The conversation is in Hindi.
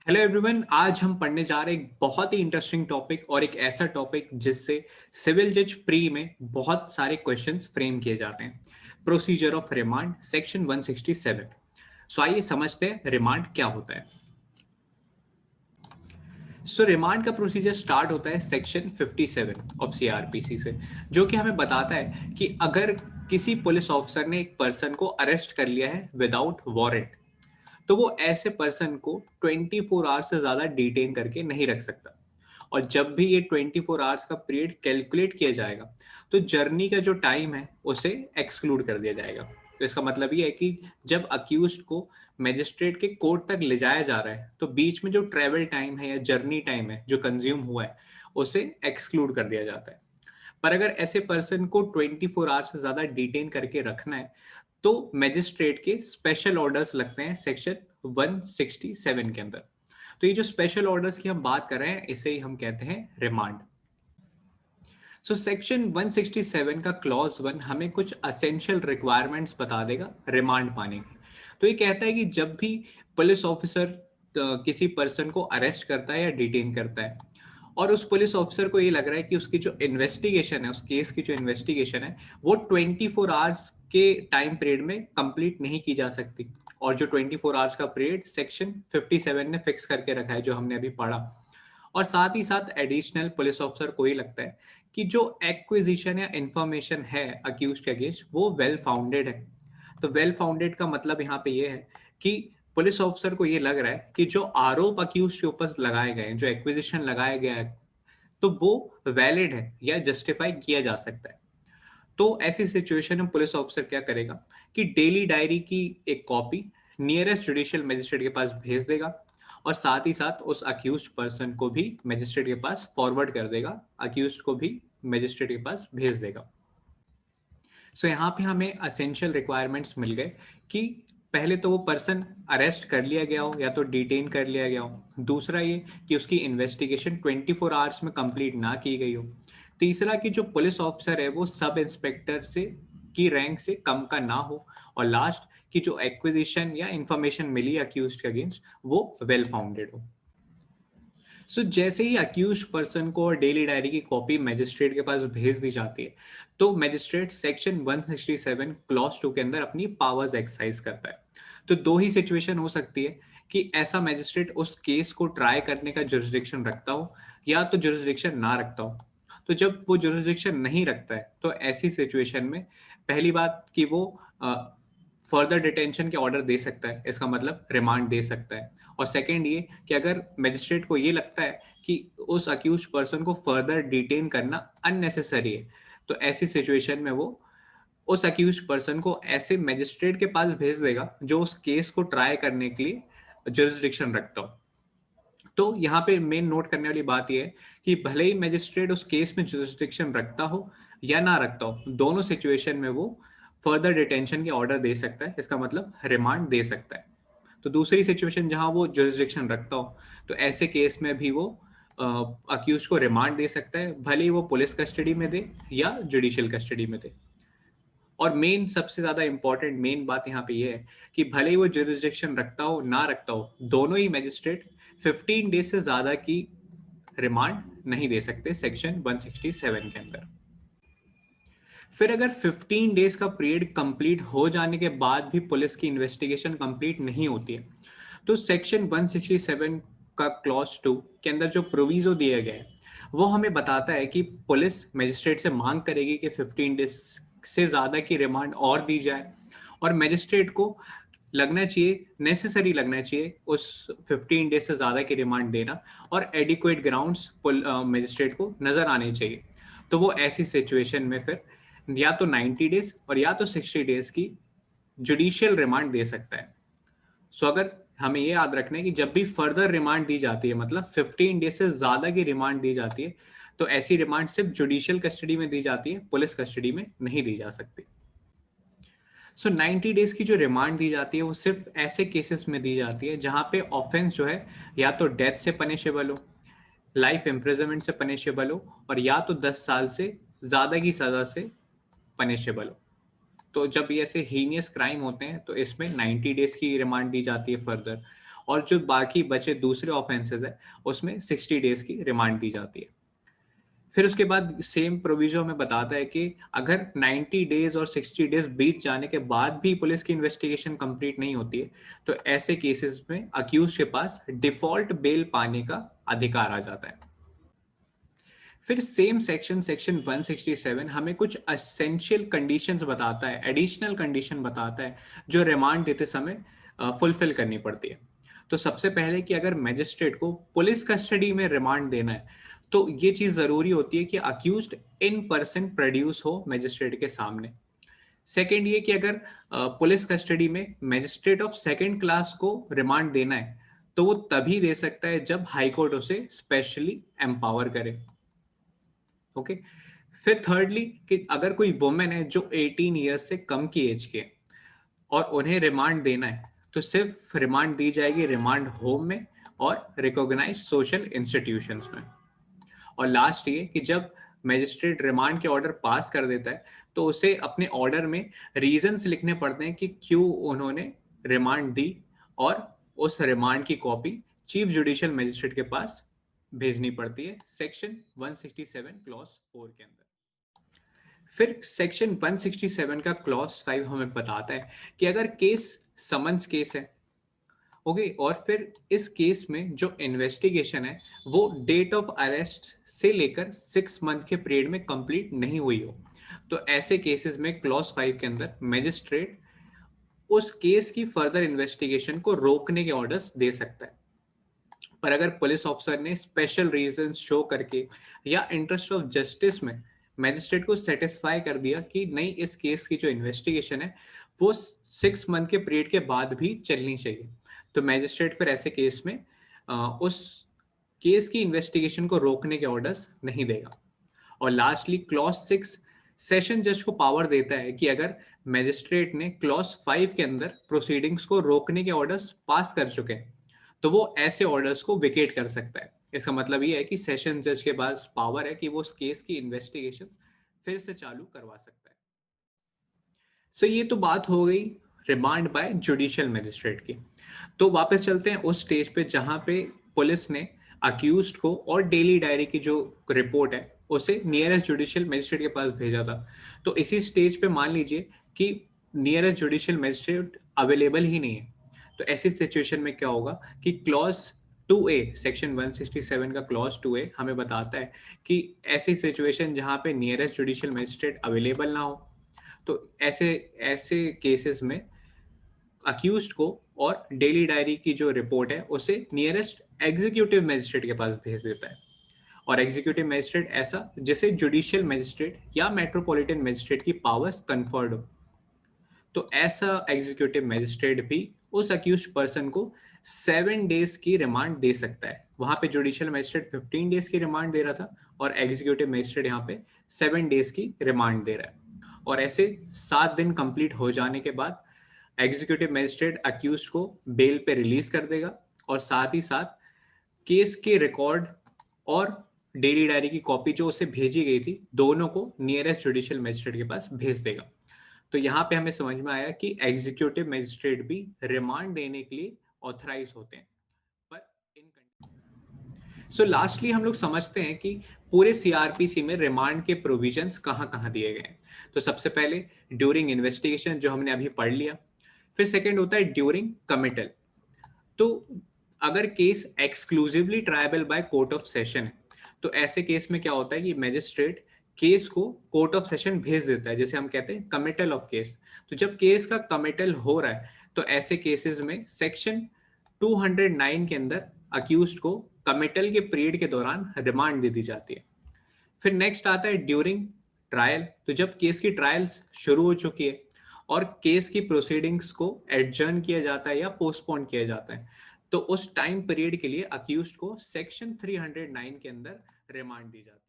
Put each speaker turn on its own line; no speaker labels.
हेलो एवरीवन, आज हम पढ़ने जा रहे हैं एक बहुत ही इंटरेस्टिंग टॉपिक और एक ऐसा टॉपिक जिससे सिविल जज प्री में बहुत सारे क्वेश्चंस फ्रेम किए जाते हैं। Procedure of remand section 167। सो आइए समझते हैं रिमांड क्या होता है। सो रिमांड का प्रोसीजर स्टार्ट होता है सेक्शन 57 ऑफ सीआरपीसी से, जो कि हमें बताता है कि अगर किसी पुलिस ऑफिसर ने एक पर्सन को अरेस्ट कर लिया है विदाउट वारंट, तो वो ऐसे पर्सन को 24 आवर्स से ज्यादा डिटेन करके नहीं रख सकता। और जब भी ये 24 आवर्स का पीरियड कैलकुलेट किया जाएगा, तो जर्नी का जो टाइम है उसे एक्सक्लूड कर दिया जाएगा। तो इसका मतलब ये है कि जब अक्यूज्ड को मजिस्ट्रेट के कोर्ट तक ले जाया जा रहा है, तो बीच में जो ट्रेवल टाइम है या जर्नी टाइम है जो कंज्यूम हुआ है, उसे एक्सक्लूड कर दिया जाता है। पर अगर ऐसे पर्सन को 24 आवर्स से ज्यादा डिटेन करके रखना है, तो मजिस्ट्रेट के स्पेशल ऑर्डर्स लगते हैं सेक्शन 167 के अंदर। तो ये जो स्पेशल ऑर्डर्स की हम बात कर रहे हैं, इसे ही हम कहते हैं रिमांड। सो सेक्शन 167 का क्लॉज 1 हमें कुछ असेंशियल रिक्वायरमेंट्स बता देगा रिमांड पाने की। तो ये कहता है कि जब भी पुलिस ऑफिसर किसी पर्सन को अरेस्ट करता है या डिटेन करता है, और उस पुलिस ऑफिसर को ये लग रहा है कि उसकी जो इन्वेस्टिगेशन है, उस केस की जो इन्वेस्टिगेशन है, वो 24 आवर्स के टाइम पीरियड में कंप्लीट नहीं की जा सकती। और जो 24 आवर्स का पीरियड सेक्शन 57 ने फिक्स करके रखा है, जो हमने अभी पढ़ा। और साथ ही साथ एडिशनल पुलिस ऑफिसर को ही लगता है कि जो एक्विजिशन या इंफॉर्मेशन है अक्यूज के अगेंस्ट, वो वेल फाउंडेड है। तो वेल फाउंडेड का मतलब यहाँ पे ये है कि पुलिस ऑफिसर को ये लग रहा है कि जो आरोप अक्यूज के ऊपर लगाए गए हैं, जो एक्विजिशन लगाया गया है, तो वो वैलिड है या जस्टिफाई किया जा सकता है। तो ऐसी सिचुएशन में पुलिस ऑफिसर क्या करेगा कि डेली डायरी की एक कॉपी नियरेस्ट जुडिशियल मजिस्ट्रेट के पास भेज देगा, और साथ ही साथ उस अक्यूज पर्सन को भी मजिस्ट्रेट के पास फॉरवर्ड कर देगा, अक्यूज को भी मजिस्ट्रेट के पास भेज देगा। सो यहाँ पे हमें असेंशियल रिक्वायरमेंट्स मिल गए कि पहले तो वो पर्सन अरेस्ट कर लिया गया हो या तो डिटेन कर लिया गया हो। दूसरा ये कि उसकी इन्वेस्टिगेशन 24 आवर्स में कंप्लीट ना की गई हो। तीसरा कि जो पुलिस ऑफिसर है वो सब इंस्पेक्टर से की रैंक से कम का ना हो। और लास्ट कि जो एक्विजिशन या इंफॉर्मेशन मिली अक्यूज्ड के अगेंस्ट, वो वेल फाउंडेड हो। सो जैसे ही अक्यूज पर्सन को और डेली डायरी की कॉपी मजिस्ट्रेट के पास भेज दी जाती है, तो मजिस्ट्रेट सेक्शन 167 क्लॉज 2 के अंदर अपनी पावर्स एक्सरसाइज करता है। तो दो ही सिचुएशन हो सकती है कि ऐसा मजिस्ट्रेट उस केस को ट्राई करने का जुरिस्डिक्शन रखता हो, या तो जुरिस्डिक्शन ना रखता हो। तो जब वो जुरिस्डिक्शन नहीं रखता है, तो ऐसी सिचुएशन में पहली बात कि वो फर्दर डिटेंशन के ऑर्डर दे सकता है, इसका मतलब रिमांड दे सकता है। और सेकंड ये कि अगर मजिस्ट्रेट को ये लगता है कि उस अक्यूज पर्सन को फर्दर डिटेन करना अननेसेसरी है, तो ऐसी सिचुएशन में वो उस अक्यूज पर्सन को ऐसे मजिस्ट्रेट के पास भेज देगा जो उस केस को ट्राई करने के लिए जुरिस्डिक्शन रखता हो। तो यहाँ पे मेन नोट करने वाली बात यह है कि भले ही मजिस्ट्रेट उस केस में जुरिस्डिक्शन रखता हो या ना रखता हो, दोनों सिचुएशन में वो फर्दर डिटेंशन के ऑर्डर दे सकता है, इसका मतलब रिमांड दे सकता है। तो दूसरी सिचुएशन जहां वो जुरिस्डिक्शन रखता हो, तो ऐसे केस में भी वो अक्यूज को रिमांड दे सकता है, भले ही वो पुलिस कस्टडी में दे या जुडिशियल कस्टडी में दे। और मेन सबसे ज्यादा इंपॉर्टेंट मेन बात यहाँ पे ये है कि भले ही वो जुरिस्डिक्शन रखता हो ना रखता हो, दोनों ही मजिस्ट्रेट 15 डेज से ज्यादा की रिमांड नहीं दे सकते सेक्शन 167 के अंदर। फिर अगर 15 डेज का पीरियड कंप्लीट हो जाने के बाद भी पुलिस की इन्वेस्टिगेशन कंप्लीट नहीं होती है, तो सेक्शन 167 का क्लॉज 2 के अंदर जो प्रोविजो दिया गया है, वो हमें बताता है कि पुलिस मजिस्ट्रेट से मांग करेगी कि 15 डेज से ज्यादा की रिमांड और दी जाए, और मजिस्ट्रेट को लगना चाहिए, नेसेसरी लगना चाहिए उस 15 डेज से ज्यादा की रिमांड देना, और एडिक्वेट ग्राउंड्स मजिस्ट्रेट को नजर आने चाहिए। तो वो ऐसी सिचुएशन में फिर या तो 90 डेज और या तो 60 डेज की जुडिशियल रिमांड दे सकता है। सो अगर हमें ये याद रखना है कि जब भी फर्दर रिमांड दी जाती है, मतलब 15 डेज से ज्यादा की रिमांड दी जाती है, तो ऐसी रिमांड सिर्फ जुडिशियल कस्टडी में दी जाती है, पुलिस कस्टडी में नहीं दी जा सकती। सो 90 डेज की जो रिमांड दी जाती है, वो सिर्फ ऐसे केसेस में दी जाती है जहां पे ऑफेंस जो है या तो डेथ से पनिशेबल हो, लाइफ इम्प्रिजनमेंट से पनिशेबल हो, और या तो 10 साल से ज्यादा की सजा से पनिशेबल हो। तो जब ये ऐसे हीनियस क्राइम होते हैं, तो इसमें 90 डेज की रिमांड दी जाती है फर्दर। और जो बाकी बचे दूसरे ऑफेंसेस है उसमें 60 डेज की रिमांड दी जाती है। फिर उसके बाद सेम प्रोविजन में बताता है कि अगर 90 डेज और 60 डेज बीत जाने के बाद भी पुलिस की इन्वेस्टिगेशन कंप्लीट नहीं होती है तो ऐसे केसेस में अक्यूज के पास डिफॉल्ट बेल पाने का अधिकार आ जाता है। फिर सेम सेक्शन 167 हमें कुछ असेंशियल कंडीशंस बताता है, एडिशनल कंडीशन बताता है जो रिमांड देते समय फुलफिल करनी पड़ती है। तो सबसे पहले कि अगर मैजिस्ट्रेट को पुलिस कस्टडी में रिमांड देना है तो ये चीज जरूरी होती है कि अक्यूज्ड इन पर्सन प्रोड्यूस हो मैजिस्ट्रेट के सामने। सेकेंड ये कि अगर पुलिस कस्टडी में मैजिस्ट्रेट ऑफ सेकेंड क्लास को रिमांड देना है तो वो तभी दे सकता है जब हाईकोर्ट उसे स्पेशली एम्पावर करे। ओके। फिर थर्डली कि अगर कोई वुमेन है जो 18 ईयर्स से कम की एज के और उन्हें रिमांड देना है तो सिर्फ रिमांड दी जाएगी रिमांड होम में और रिकॉग्नाइज सोशल इंस्टीट्यूशंस में। और लास्ट ये कि जब मैजिस्ट्रेट रिमांड के ऑर्डर पास कर देता है तो उसे अपने ऑर्डर में रीजंस लिखने पड़ते हैं कि क्यों उन्होंने रिमांड दी और उस रिमांड की कॉपी चीफ जुडिशियल मैजिस्ट्रेट के पास भेजनी पड़ती है सेक्शन 167 क्लॉज 4 के अंदर। फिर सेक्शन 167 का क्लॉज 5 हमें बताता है कि अगर केस समन्स केस है, ओके, और फिर इस केस में जो इन्वेस्टिगेशन है वो डेट ऑफ अरेस्ट से लेकर 6 मंथ के पीरियड में कंप्लीट नहीं हुई हो तो ऐसे केसेस में क्लॉज 5 के अंदर मैजिस्ट्रेट उस केस की फर्दर इन्वेस्टिगेशन को रोकने के ऑर्डर्स दे सकता है। पर अगर पुलिस ऑफिसर ने स्पेशल रीजन शो करके या इंटरेस्ट ऑफ जस्टिस में मैजिस्ट्रेट को सेटिस्फाई कर दिया कि नहीं इस केस की जो इन्वेस्टिगेशन है वो 6 मंथ के पीरियड के बाद भी चलनी चाहिए तो मैजिस्ट्रेट फिर ऐसे केस में उस केस की इन्वेस्टिगेशन को रोकने के ऑर्डर्स नहीं देगा। और लास्टली क्लॉज 6 सेशन जज को पावर देता है कि अगर मैजिस्ट्रेट ने क्लॉज 5 के अंदर प्रोसीडिंग्स को रोकने के ऑर्डर्स पास कर चुके हैं तो वो ऐसे ऑर्डर्स को विकेट कर सकता है। इसका मतलब ये है कि सेशन जज के पास पावर है कि वो उस केस की इन्वेस्टिगेशन फिर से चालू करवा सकता है। सो ये तो बात हो गई रिमांड बाय जुडिशियल मैजिस्ट्रेट की। तो वापस चलते हैं उस स्टेज पे जहां पे पुलिस ने अक्यूज्ड को और डेली डायरी की जो रिपोर्ट है उसे नियरेस्ट जुडिशियल मैजिस्ट्रेट के पास भेजा था। तो इसी स्टेज पे मान लीजिए कि नियरेस्ट जुडिशियल मैजिस्ट्रेट अवेलेबल ही नहीं है तो ऐसी सिचुएशन में क्या होगा कि क्लॉज 2A सेक्शन 167 का क्लॉज 2A हमें बताता है कि ऐसी सिचुएशन जहां पे नियरेस्ट जुडिशियल मैजिस्ट्रेट अवेलेबल ना हो तो ऐसे ऐसे केसेस में अक्यूज्ड को और डेली डायरी की जो रिपोर्ट है उसे नियरेस्ट एग्जीक्यूटिव मैजिस्ट्रेट के पास भेज देता है। और एग्जीक्यूटिव मैजिस्ट्रेट ऐसा जिसे जुडिशियल मैजिस्ट्रेट या मेट्रोपॉलिटन मैजिस्ट्रेट की पावर्स कन्फर्ड हो तो ऐसा एग्जीक्यूटिव मैजिस्ट्रेट भी उस अक्यूज पर्सन को 7 डेज की रिमांड दे सकता है। वहां पे जुडिशियल मैजिस्ट्रेट 15 डेज की रिमांड दे रहा था और एग्जीक्यूटिव मैजिस्ट्रेट यहाँ पे 7 डेज की रिमांड दे रहा है। और ऐसे 7 दिन कंप्लीट हो जाने के बाद एग्जीक्यूटिव मैजिस्ट्रेट अक्यूज को बेल पे रिलीज कर देगा और साथ ही साथ केस के रिकॉर्ड और डेली डायरी की कॉपी जो उसे भेजी गई थी दोनों को नियरेस्ट जुडिशियल मैजिस्ट्रेट के पास भेज देगा। तो यहाँ पे हमें समझ में आया कि एग्जीक्यूटिव मैजिस्ट्रेट भी रिमांड देने के लिए ऑथराइज होते हैं पर इन सो लास्टली हम लोग समझते हैं कि पूरे सीआरपीसी में रिमांड के प्रोविजंस कहाँ दिए गए हैं। तो सबसे पहले ड्यूरिंग इन्वेस्टिगेशन जो हमने अभी पढ़ लिया। फिर सेकेंड होता है ड्यूरिंग कमिटल। तो अगर case exclusively tribal by court of session है तो ऐसे केस में क्या होता है कि मैजिस्ट्रेट केस को कोर्ट ऑफ सेशन भेज देता है जैसे हम कहते हैं कमिटल ऑफ केस। तो जब केस का कमिटल हो रहा है तो ऐसे केसेस में सेक्शन 209 के अंदर अक्यूज्ड को कमिटल के पीरियड के दौरान रिमांड दे दी जाती है। फिर नेक्स्ट आता है ड्यूरिंग ट्रायल। तो जब केस की ट्रायल शुरू हो चुकी है और केस की प्रोसीडिंग्स को एडजर्न किया जाता है या पोस्टपोन किया जाता है तो उस टाइम पीरियड के लिए अक्यूज्ड को सेक्शन 309 के अंदर रिमांड दी जाती है।